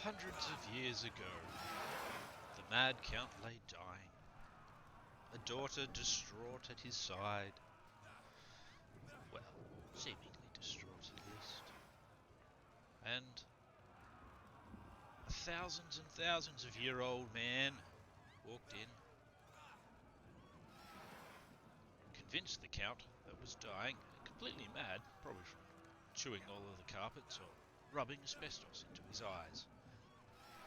Hundreds of years ago, the mad count lay dying, a daughter distraught at his side. Well, seemingly distraught at least. And a thousands and thousands of year old man walked in, convinced the count that was dying, completely mad, probably from chewing all of the carpets or rubbing asbestos into his eyes,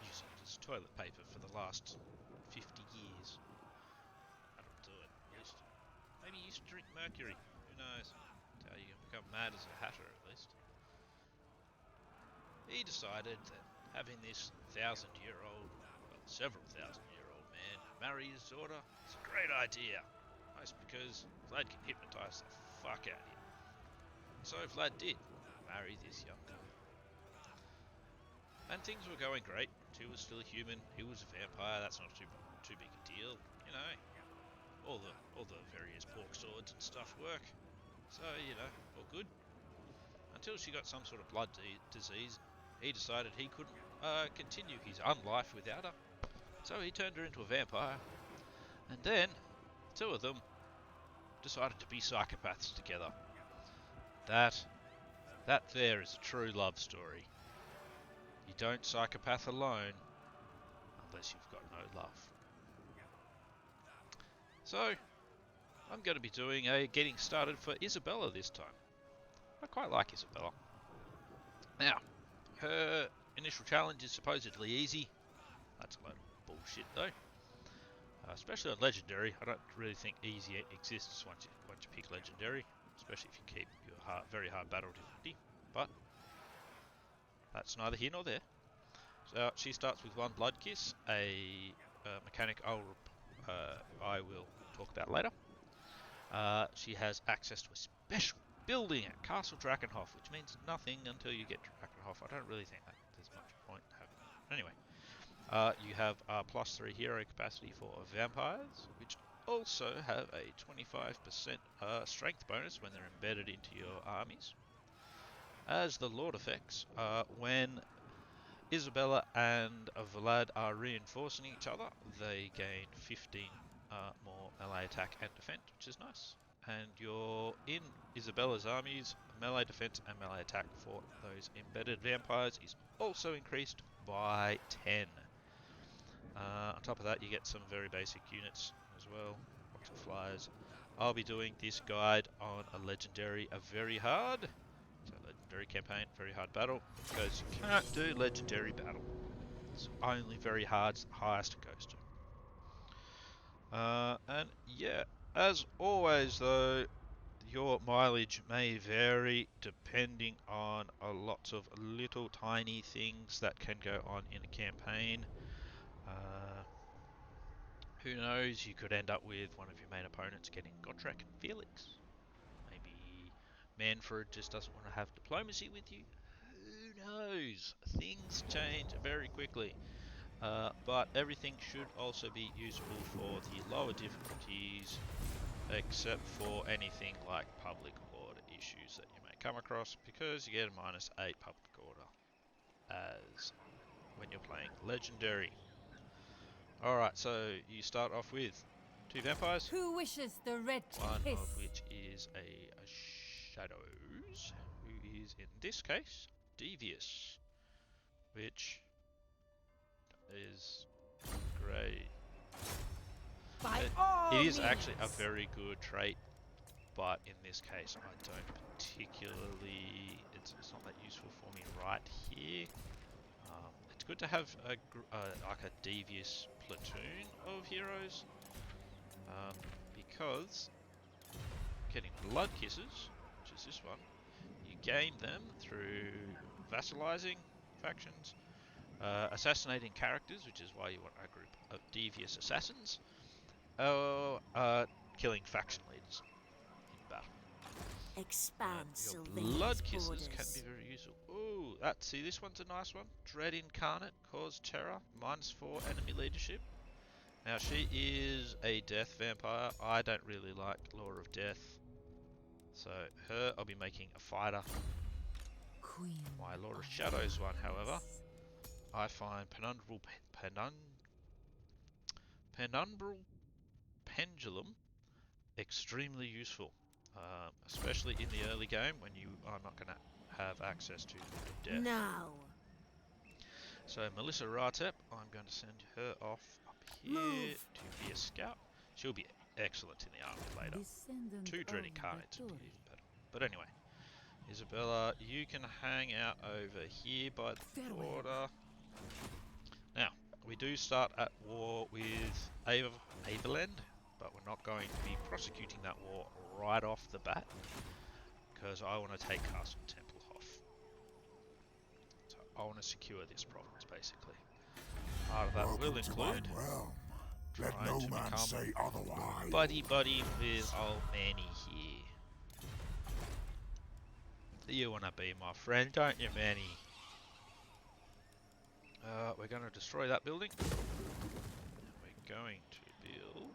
using it as toilet paper for the last 50 years. That'll do it, at least. Maybe he used to drink mercury, who knows? That's how you can become mad as a hatter, at least. He decided that having this several thousand-year-old man marry his daughter is a great idea. Most because Vlad can hypnotise the fuck out of you. So Vlad did marry this young girl. And things were going great. She was still a human. He was a vampire. That's not too big a deal. You know, all the various pork swords and stuff work. So, you know, all good. Until she got some sort of blood disease. He decided he couldn't continue his unlife without her. So he turned her into a vampire. And then, two of them decided to be psychopaths together. That there is a true love story. You don't psychopath alone unless you've got no love. So, I'm going to be doing a getting started for Isabella this time. I quite like Isabella. Now, her initial challenge is supposedly easy. That's a load of bullshit though. Especially on Legendary. I don't really think easy exists once you pick Legendary. Especially if you keep your very hard battle difficulty. But that's neither here nor there. So she starts with one blood kiss, a mechanic I will talk about later. She has access to a special building at Castle Drakenhof, which means nothing until you get to Drakenhof. I don't really think that there's much point having that. Anyway, you have +3 hero capacity for vampires, which also have a 25% strength bonus when they're embedded into your armies. As the Lord effects, when Isabella and Vlad are reinforcing each other, they gain 15 more melee attack and defense, which is nice. And you're in Isabella's armies, melee defense and melee attack for those embedded vampires is also increased by 10. On top of that, you get some very basic units as well, lots of flyers. I'll be doing this guide on a legendary, a very hard. So legendary campaign, very hard battle, because you can't do legendary battle. It's only very hard's the highest it goes to. And yeah, as always though, your mileage may vary depending on lots of little tiny things that can go on in a campaign. Who knows, you could end up with one of your main opponents getting Gotrek and Felix. Maybe Manfred just doesn't want to have diplomacy with you. Who knows? Things change very quickly. But everything should also be usable for the lower difficulties, except for anything like public order issues that you may come across, because you get a -8 public order as when you're playing Legendary. Alright, so you start off with 2 vampires. Who wishes the red One kiss? of which is a Shadows, who is in this case Devious, which is great. It is actually a very good trait, but in this case I don't particularly, it's not that useful for me right here. It's good to have like a devious platoon of heroes, because getting blood kisses, which is this one, you gain them through vassalizing factions, assassinating characters, which is why you want a group of devious assassins, or killing faction leaders in battle. Expand your Sylvain's blood kisses borders. can be very useful. Ooh, see, this one's a nice one. Dread Incarnate, cause terror, -4 enemy leadership. Now she is a death vampire. I don't really like Law of Death, so her I'll be making a fighter. Queen My Lord of Shadows one, however, I find penumbral pendulum extremely useful, especially in the early game when you are not going to have access to Wind of Death. Now. So Melissa Ratep, I'm going to send her off up here Move. to be a scout. She'll be excellent in the army later. Descendant Two dreading of carnage the would be Tory. even better. But anyway, Isabella, you can hang out over here by the Farewell. border. Now, we do start at war with Averland, but we're not going to be prosecuting that war right off the bat, because I want to take Castle Tempelhof. So I want to secure this province, basically. Part of that will include Let trying no to man become say otherwise. buddy with old Manny here. You want to be my friend, don't you, Manny? We're going to destroy that building. And we're going to build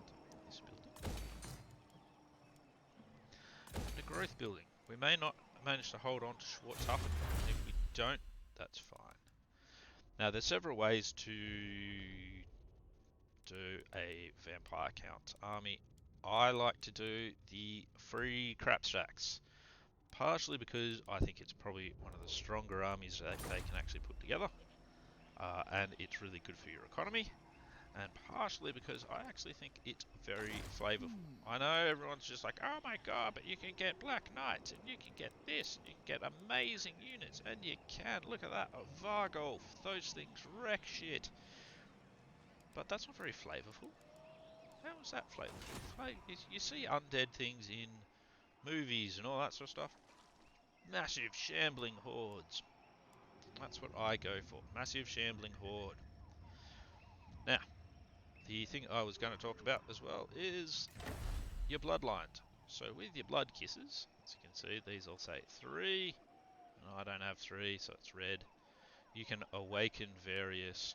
this building. The growth building. We may not manage to hold on to Schwarzhafen. If we don't, that's fine. Now, there's several ways to do a vampire count army. I like to do the free crap stacks. Partially because I think it's probably one of the stronger armies that they can actually put together. And it's really good for your economy. And partially because I actually think it's very flavorful. I know everyone's just like, oh my god, but you can get Black Knights, and you can get this, and you can get amazing units, and you can. Look at that, a Vargolf, those things wreck shit. But that's not very flavorful. How is that flavorful? You see undead things in movies and all that sort of stuff. Massive shambling hordes. That's what I go for. Massive shambling horde. Now, the thing I was going to talk about as well is your bloodlines. So with your blood kisses, as you can see, these all say 3. And I don't have 3, so it's red. You can awaken various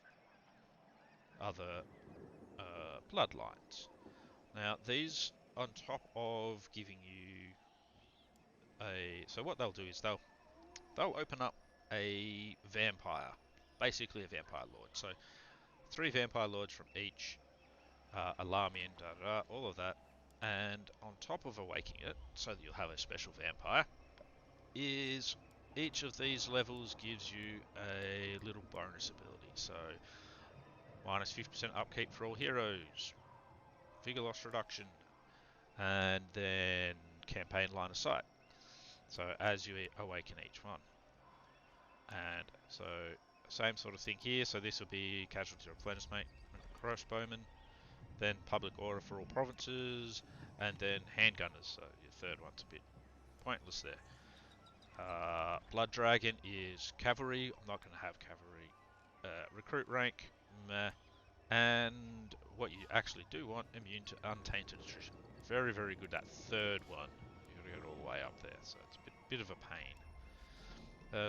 other bloodlines. Now, these on top of giving you a... So what they'll do is they'll open up a vampire. Basically a vampire lord. So 3 vampire lords from each, Alarmian, all of that. And on top of awakening it, so that you'll have a special vampire, is each of these levels gives you a little bonus ability. So minus 50% upkeep for all heroes, vigor loss reduction, and then campaign line of sight. So as you awaken each one. And so same sort of thing here. So this will be casualty replenishment, crossbowmen, then public order for all provinces, and then handgunners. So your third one's a bit pointless there. Blood Dragon is cavalry. I'm not going to have cavalry. Recruit rank, meh. And what you actually do want, immune to untainted attrition. Very, very good. That third one, you've got to go all the way up there, so it's a bit of a pain.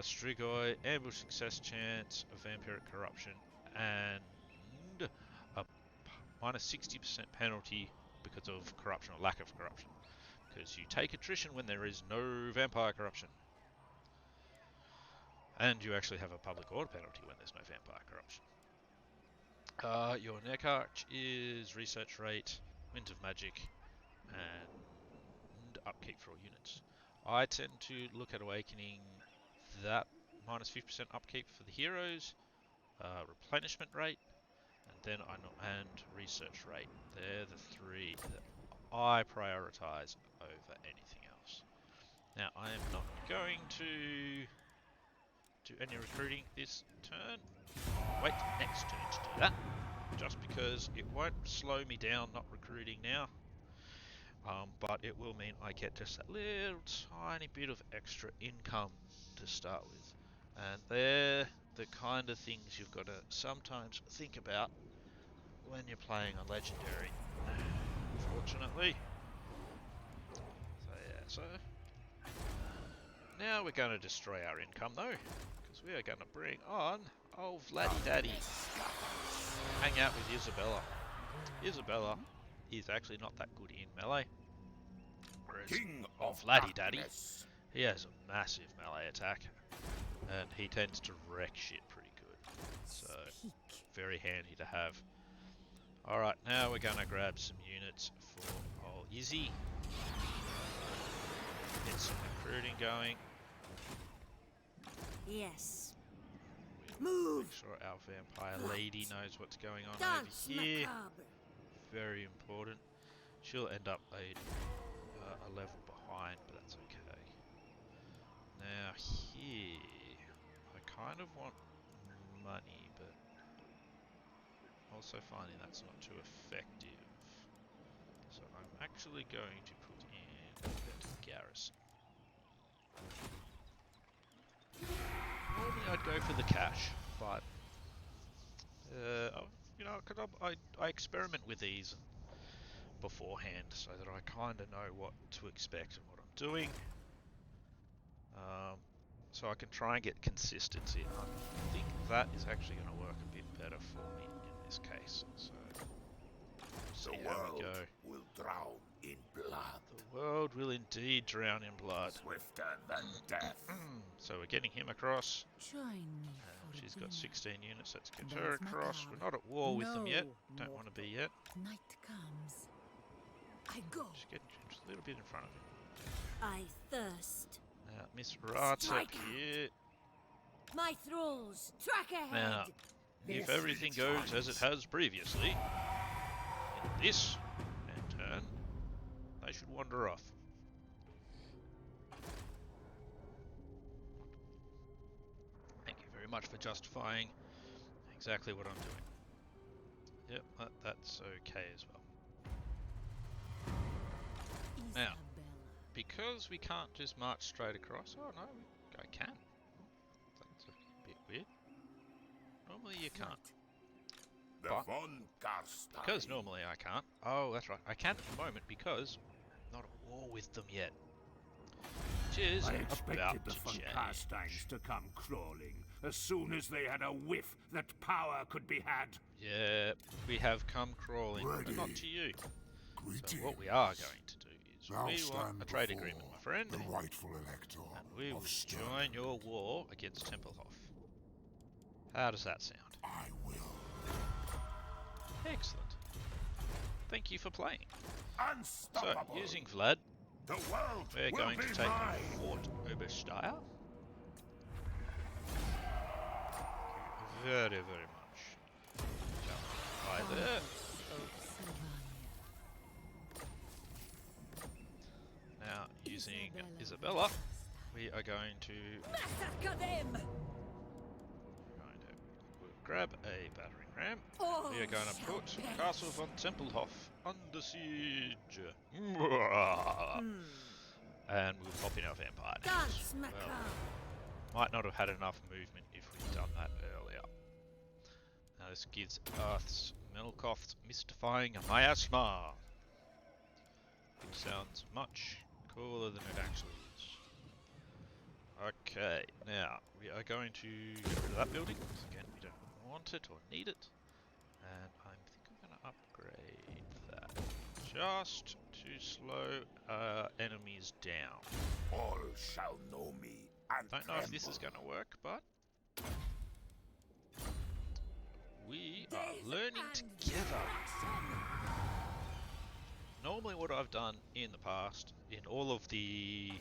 Strigoi, ambush success chance, vampiric corruption, and a minus 60% penalty because of corruption or lack of corruption. Because you take attrition when there is no vampire corruption. And you actually have a public order penalty when there's no vampire corruption. Your neck arch is research rate, wind of magic, and upkeep for all units. I tend to look at awakening that minus 50% upkeep for the heroes, replenishment rate, and then and research rate. They're the 3 that I prioritize over anything else. Now I am not going to do any recruiting this turn. Wait next turn to do that, just because it won't slow me down not recruiting now. But it will mean I get just that little tiny bit of extra income to start with. And they're the kind of things you've got to sometimes think about when you're playing a legendary, unfortunately. So yeah, so now we're going to destroy our income though, because we are going to bring on old Vladdy Daddy. Hang out with Isabella. Isabella is actually not that good in melee. Whereas King of Vladdy Daddy, Darkness. he has a massive melee attack, and he tends to wreck shit pretty good. So, very handy to have. Alright, now we're going to grab some units for old Izzy. Get some recruiting going. Yes. We'll Move. make sure our vampire lady knows what's going on Dance over here. macabre. Very important. She'll end up a level behind, but that's okay. Now here, I kind of want money, but also finding that's not too effective. So I'm actually going to put in a better garrison. Normally I'd go for the cash, but you know, because I experiment with these beforehand so that I kind of know what to expect and what I'm doing. So I can try and get consistency. I think that is actually going to work a bit better for me in this case. So we'll see how we go. Will drown in blood. The world will indeed drown in blood. Swifter than death. So we're getting him across. Join me for She's got dinner. 16 units. Let's get Dance her across. macabre. We're not at war with them yet. No, Don't want to be yet. Night comes. I go. Just getting just a little bit in front of him. I thirst. Now, Miss Rata Striker. here. My thralls, track ahead. Now, if everything goes as it has previously, in this turn, they should wander off. Thank you very much for justifying exactly what I'm doing. Yep, that's okay as well. Now, Isabella. because we can't just march straight across. Oh no, I can. That's a bit weird. Normally you can't. The But von Karstein. because normally I can't. Oh, that's right. I can at the moment because I'm not at war with them yet. Which is I about expected the to von change. Karsteins to come crawling as soon as they had a whiff that power could be had. Yeah, we have come crawling, but not Ready. to you. So Greetings. what we are going to do is Thou we want stand a trade before agreement, my friend, the rightful elector and we will of Stern. join your war against Tempelhof. How does that sound? I will. Excellent. Thank you for playing. So, Unstoppable. using Vlad, the world we're will going be to take mine. Fort Obersteyr. Very, very much. Justify there. Now, using Isabella, we are going to we'll grab a battering ram. Oh, We are going to put shall Castle von Tempelhof under siege. And we'll pop in our vampire names. Dance macabre. Well, might not have had enough movement if we'd done that earlier. Now this gives Earth's Melkoth's mystifying miasma. Which sounds much cooler than it actually is. Okay, now we are going to get rid of that building, because again we don't want it or need it. And I think I'm going to upgrade that just to slow enemies down. All shall know me and Don't know if this is tremble. going to work, but we are learning together. Normally what I've done in the past, in all of the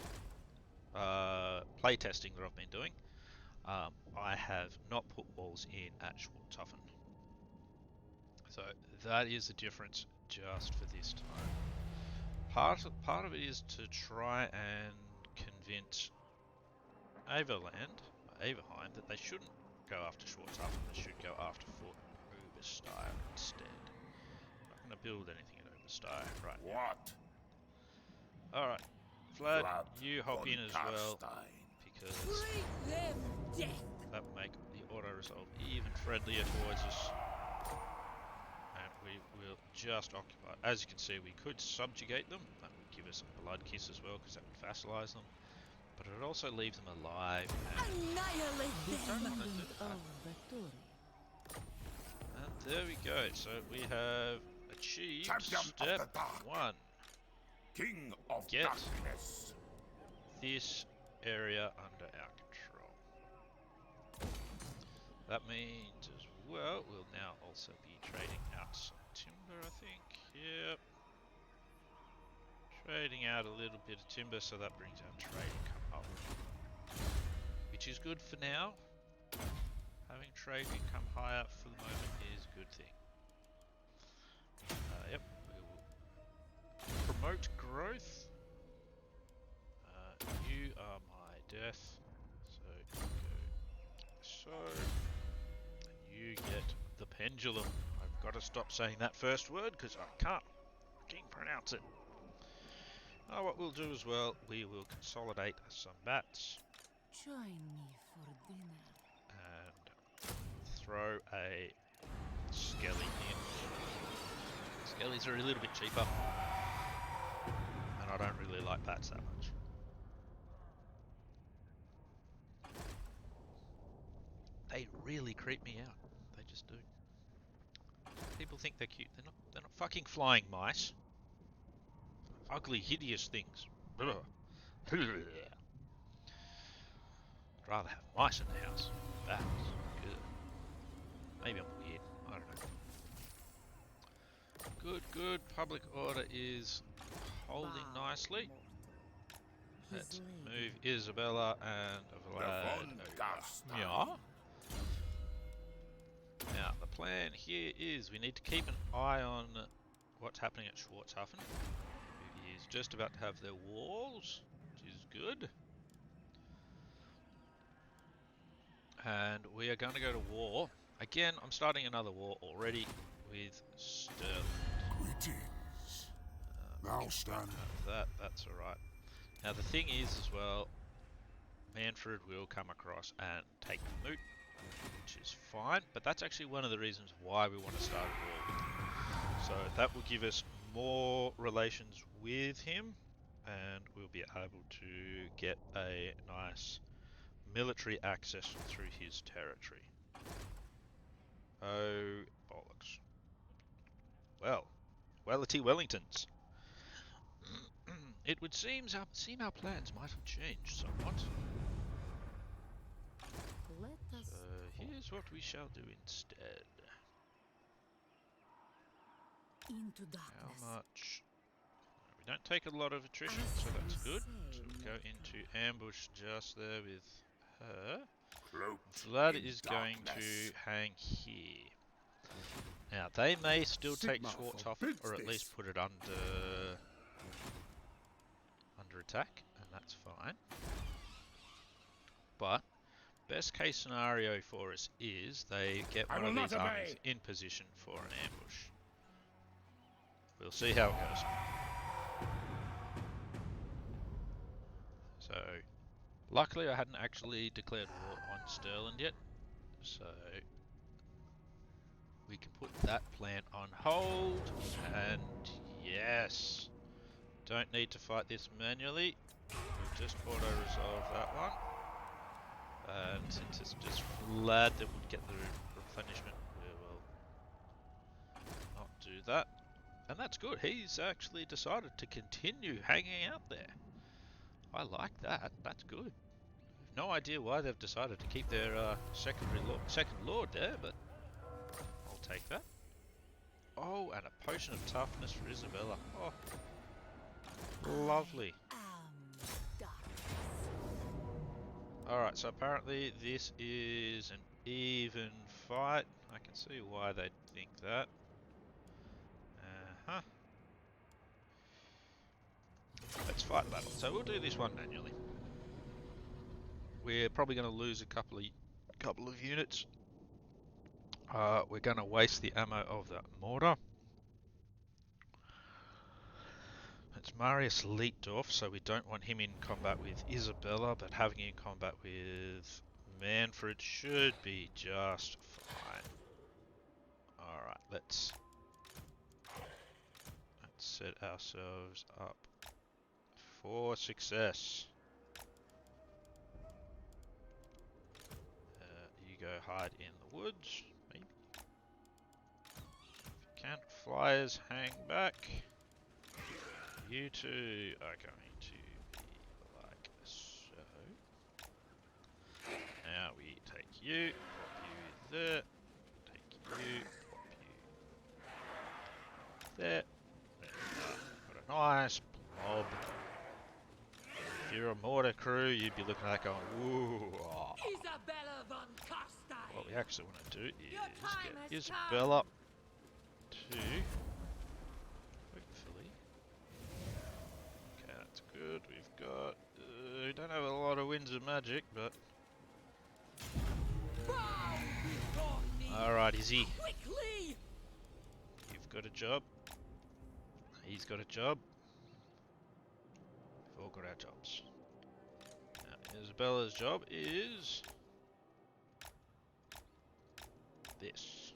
playtesting that I've been doing, I have not put walls in at Schwarzhofen. So that is the difference just for this time. Part of it is to try and convince Averheim, that they shouldn't go after Schwarzhofen, they should go after Fort Obersteyr instead. I'm not going to build anything at Obersteyr right now. What? Alright, Vlad, Vlad you hop von in as well, Karstein. because Bring them death. that will make the auto-resolve even friendlier towards us. And we will just occupy. As you can see, we could subjugate them. That would give us a blood kiss as well, because that would vassalize them. But it would also leave them alive. Annihilate Don't them. want to do that. And there we go. So we have achieved Champion of step the dark. 1. King of Get darkness. this area under our control. That means as well, we'll now also be trading out some timber, I think. Yep. Trading out a little bit of timber, so that brings our trade income up. Which is good for now. Having trade income higher for the moment is a good thing. Yep, we will promote growth. You are my death, so go so. And you get the pendulum. I've got to stop saying that first word because I can't freaking pronounce it. What we'll do as well, we will consolidate some bats. Join me for dinner. And throw a skelly in. Skellies are a little bit cheaper. And I don't really like bats that much. They really creep me out. They just do. People think they're cute. They're not fucking flying mice. Ugly, hideous things. Ugh. I'd rather have mice in the house. Bats. Good. Maybe I'm weird. I don't know. Good, good. Public order is holding nicely. Let's move Isabella and Vlad over. Yeah. Now, the plan here is we need to keep an eye on what's happening at Schwarzhafen, who is just about to have their walls, which is good. And we are going to go to war. Again, I'm starting another war already with Sterling. Greetings. Now stand. That's alright. Now the thing is as well, Manfred will come across and take the moot, which is fine, but that's actually one of the reasons why we want to start a war with him. So that will give us more relations with him, and we'll be able to get a nice military access through his territory. Oh, bollocks. Well, Wellity Wellingtons. It would seem our plans might have changed somewhat. Let us So here's what we shall do instead. into How darkness. much? We don't take a lot of attrition, so that's good. So we'll go into ambush just there with her. Vlad is going to hang here. Now they may still take Schwarzhofen, or at least put it under attack, and that's fine. But best case scenario for us is they get one of these armies in position for an ambush. We'll see how it goes. So, luckily I hadn't actually declared war on Sterling yet, so we can put that plan on hold, and yes, don't need to fight this manually. We'll just auto-resolve that one. And since it's just Vlad that would get the replenishment, we will not do that. And that's good. He's actually decided to continue hanging out there. I like that. That's good. No idea why they've decided to keep their second lord there, but I'll take that. Oh, and a potion of toughness for Isabella. Oh, lovely. Alright, so apparently this is an even fight. I can see why they'd think that. Uh-huh. Let's fight battle. So we'll do this one manually. We're probably going to lose a couple of units. We're going to waste the ammo of that mortar. It's Marius Leitdorf, so we don't want him in combat with Isabella, but having him in combat with Manfred should be just fine. Alright, let's set ourselves up for success. You go hide in the woods, maybe. If you can't, flyers hang back. You two are going to be like so. Now we take you, pop you there. Take you, pop you there. Got a nice blob. If you're a mortar crew, you'd be looking at that going, ooh. Oh. Isabella von Costa. What we actually want to do Your time is get has Isabella to hopefully. Okay, that's good. We've got. We don't have a lot of winds of magic, but. Alright, Izzy. Quickly! You've got a job. He's got a job. We've all got our jobs. Now, Isabella's job is this.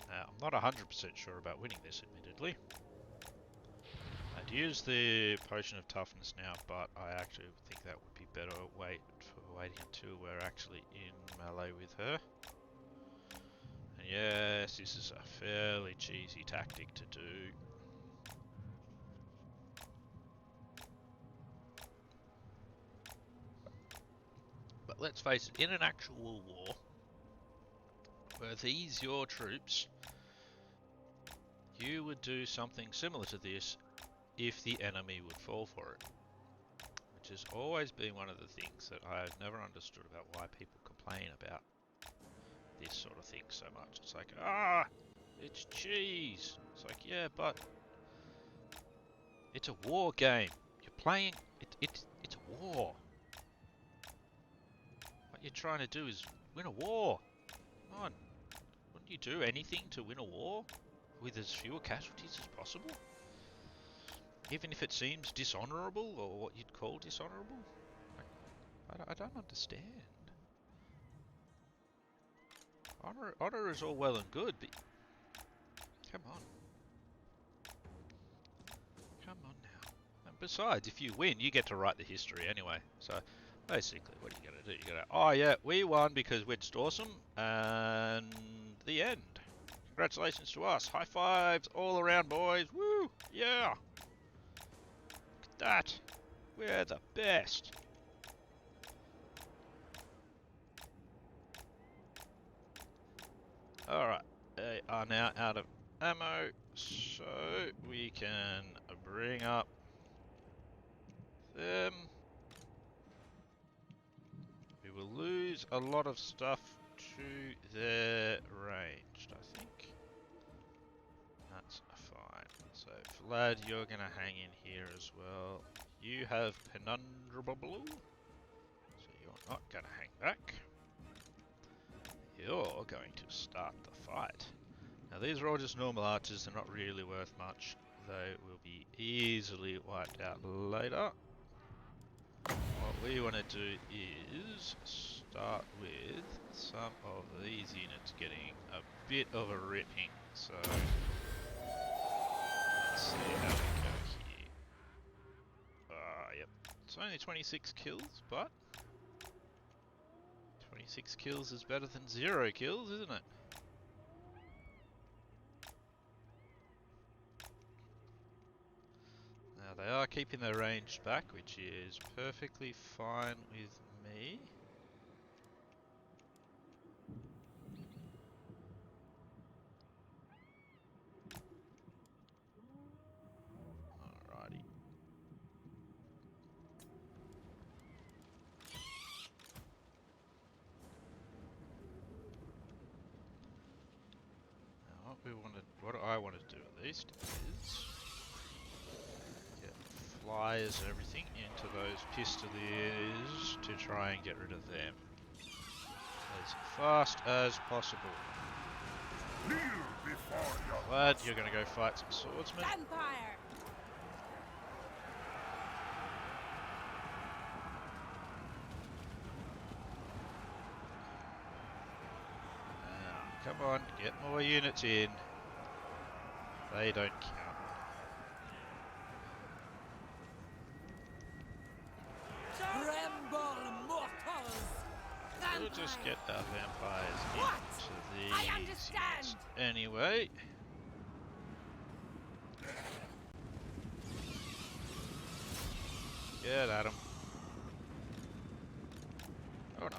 Now, I'm not 100% sure about winning this, admittedly. I'd use the potion of toughness now, but I actually think that would be better waiting until we're actually in melee with her. And yes, this is a fairly cheesy tactic to do. But let's face it, in an actual war, were these your troops, you would do something similar to this if the enemy would fall for it. Which has always been one of the things that I've never understood about why people complain about this sort of thing so much. It's like, it's cheese. It's like, yeah, but it's a war game. You're playing, it's a war. What you're trying to do is win a war. Come on. Wouldn't you do anything to win a war with as fewer casualties as possible? Even if it seems dishonourable, or what you'd call dishonourable? I don't understand. Honour is all well and good, but come on. Come on now. And besides, if you win, you get to write the history anyway. So, basically, what are you going to do? You're going to, oh yeah, we won because we're just awesome, and the end. Congratulations to us. High fives all around, boys. Woo! Yeah! That. We're the best. Alright, they are now out of ammo, so we can bring up them. We will lose a lot of stuff to their ranged, I think. That's fine. So, Vlad, you're going to hang in here as well. You have Penundrable, so you're not going to hang back. You're going to start the fight. Now, these are all just normal archers, they're not really worth much. They will be easily wiped out later. What we want to do is start with some of these units getting a bit of a ripping. So, let's see how we go here. Yep. It's only 26 kills, but 26 kills is better than 0 kills, isn't it? Now they are keeping their range back, which is perfectly fine with me. Alrighty. What I want to do at least is get flyers and everything into those pistoliers to try and get rid of them as fast as possible. Kneel before your Glad you're going to go fight some swordsmen. Vampire! Come on, get more units in. They don't count. Tremble, mortals! We'll just get our vampires What? into these I understand. units anyway. Get at him. Oh no.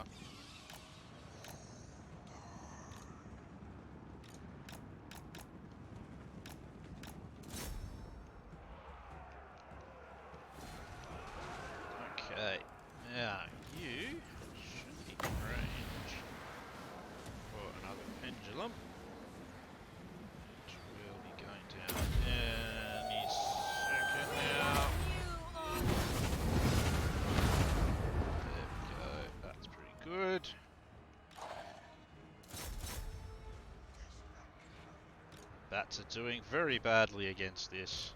Okay, now you should be in range for another pendulum. It will be going down any second now. There we go, that's pretty good. Bats are doing very badly against this.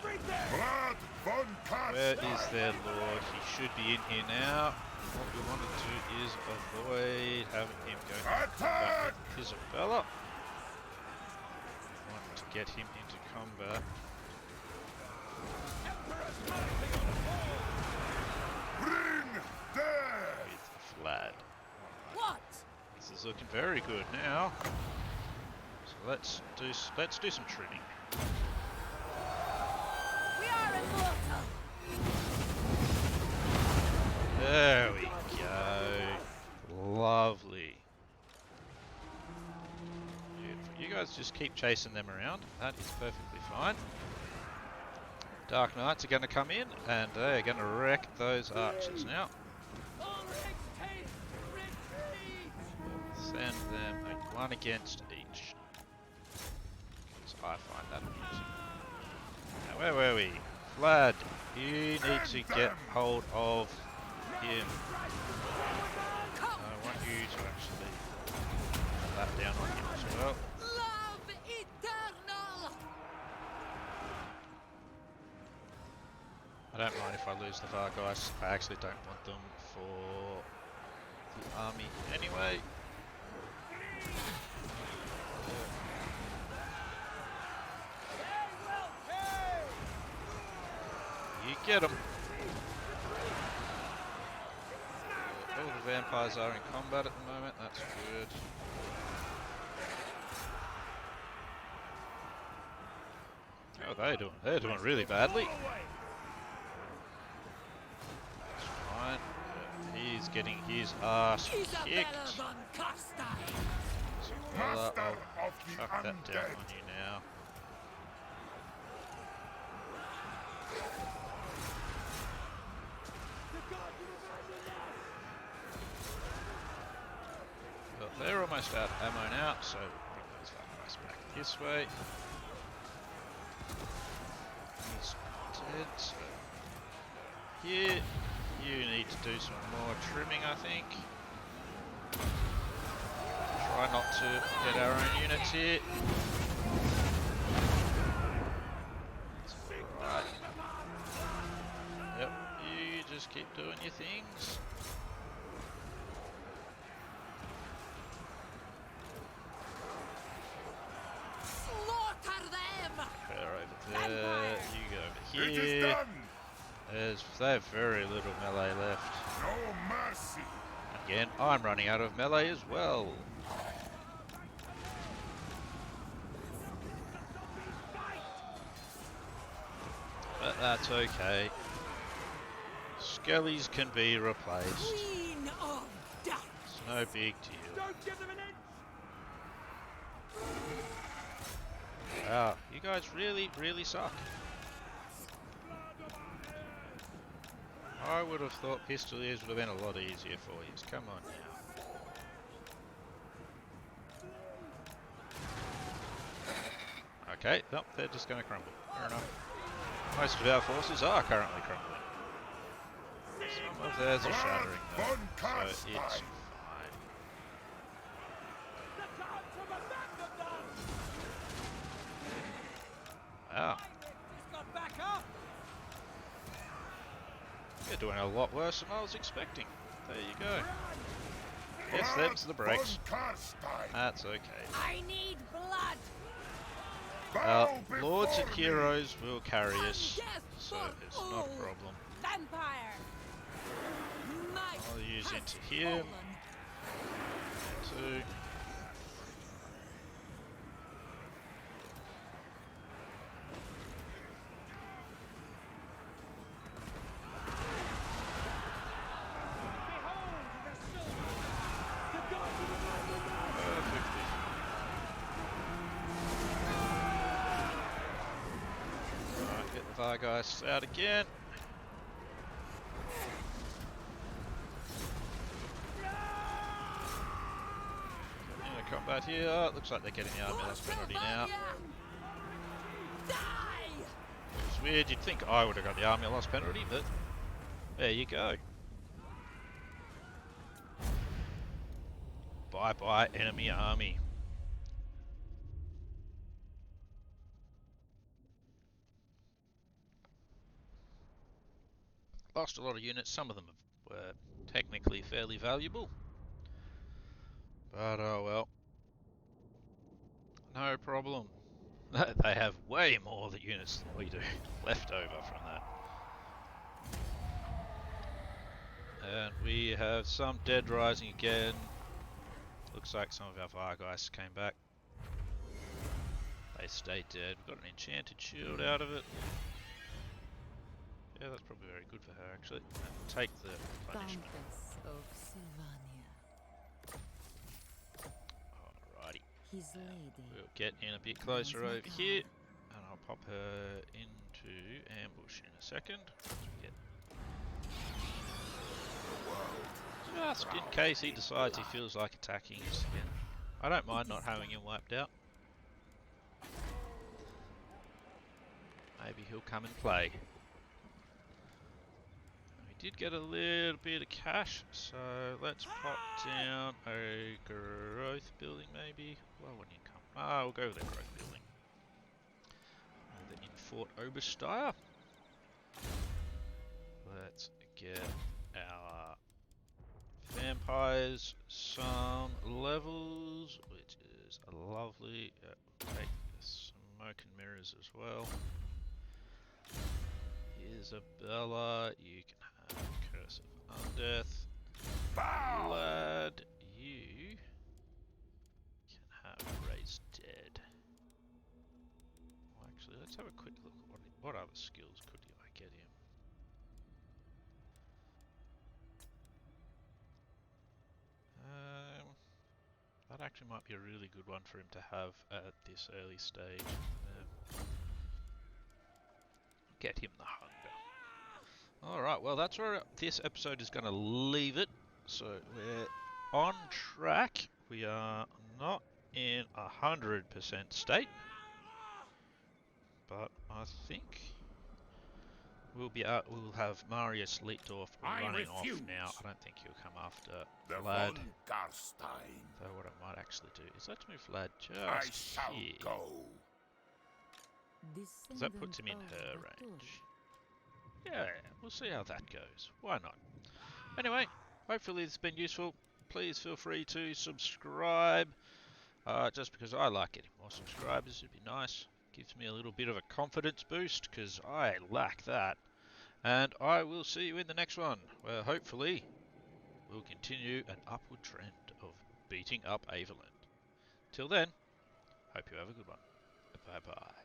Vlad von Where is Karstein! their lord? He should be in here now. What we want to do is avoid having him go back Attack! with Isabella. Want to get him into combat. Bring death! With Vlad. What? This is looking very good now. So let's do some trimming. We are immortal. There we go. Lovely. Beautiful. You guys just keep chasing them around. That is perfectly fine. Dark Knights are going to come in and they're going to wreck those archers now. Send them one against each. So I find that amusing. Now where were we? Vlad, you need to get hold of him. I want you to actually put that down on him as well. Love eternal. I don't mind if I lose the Vargeist. I actually don't want them for the army anyway. You get them. All the vampires are in combat at the moment. That's good. How are they doing? They're doing really badly. That's fine. He's getting his ass Isabella kicked. von Karstein. Isabella, Master I'll of the chuck that down undead. on you now. Well, they're almost out of ammo now, so we'll bring those Vargeist back this way. He's dead, so here you need to do some more trimming, I think. Try not to get our own units here. Right. Yep, you just keep doing your things. Slaughter them. Her over there, you go over It is here. done! They have very little melee left. No mercy! Again, I'm running out of melee as well. But that's okay. Skellies can be replaced. Queen of death. It's no big deal. Don't give them an inch. Wow, you guys really, really suck. I would have thought Pistoliers would have been a lot easier for you. Come on now. Okay, nope, they're just going to crumble. Fair enough. Most of our forces are currently crumbling. Some of theirs are shattering though, so it's fine. Wow. You're doing a lot worse than I was expecting. There you go. Yes, them's the breaks. That's okay. I need blood. Lords and heroes will carry us, so it's not a problem. Vampire. Might I'll use has into him. fallen. Two. Vargeists out again. In a combat here. Looks like they're getting the army loss penalty now. Die! It's weird, you'd think I would have got the army loss penalty, but there you go. Bye bye, enemy army. Lost a lot of units, some of them were technically fairly valuable. But oh well. No problem. They have way more the units than we do left over from that. And we have some dead rising again. Looks like some of our Vargeists came back. They stayed dead. We got an enchanted shield out of it. Yeah, that's probably very good for her actually. And take the punishment. Countess of Sylvania. Alrighty. His lady. We'll get in a bit closer over here. And I'll pop her into ambush in a second. Get just in case he decides he feels like attacking us again. I don't mind not having him wiped out. Maybe he'll come and play. We did get a little bit of cash, so let's pop down a growth building maybe. Well, what income? We'll go with a growth building. In Fort Obersteyr. Let's get our vampires some levels, which is lovely. Take the smoke and mirrors as well. Isabella, you can have Curse of Undeath. Vlad, you can have Raised Dead. Well, actually, let's have a quick look at what other skills could I get him. That actually might be a really good one for him to have at this early stage. Get him the hunger. Alright, well that's where this episode is going to leave it. So we're on track. We are not in 100% state. But I think we'll have Marius Leitdorf running off now. I don't think he'll come after The Vlad. von Garstein. So what I might actually do is let's move Vlad I just shall here. go. Because that puts him in her range. Yeah, we'll see how that goes. Why not? Anyway, hopefully it's been useful. Please feel free to subscribe. Just because I like getting more subscribers, it'd be nice. Gives me a little bit of a confidence boost, because I lack that. And I will see you in the next one, where hopefully we'll continue an upward trend of beating up Averland. Till then, hope you have a good one. Bye bye.